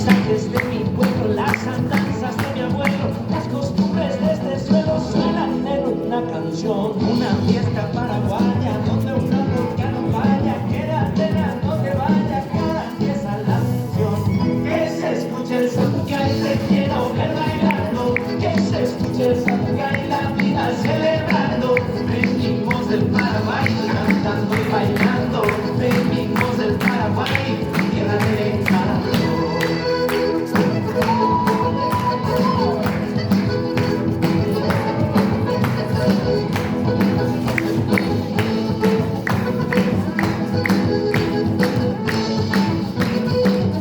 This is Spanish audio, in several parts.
paisajes de mi pueblo, las andanzas de mi abuelo, las costumbres de este suelo suenan en una canción. Una fiesta paraguaya donde una roca no falla, quédate, no te vayas, que ahora empieza la función. Que se escuche el zapucay, te quiero ver bailando, que se escuche el zapucay, la vida celebrando. Venimos del Paraguay cantando y bailando, venimos del Paraguay, tierra de encanto.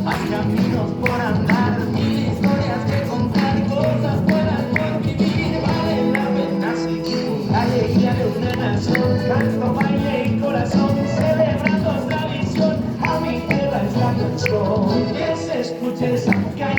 Más caminos por andar, mil historias que contar, cosas buenas por vivir, vale la pena seguir. La alegría de una nación, canto, baile y corazón, celebrando tradición, a mi tierra es la canción. Que se escuche el zapucay,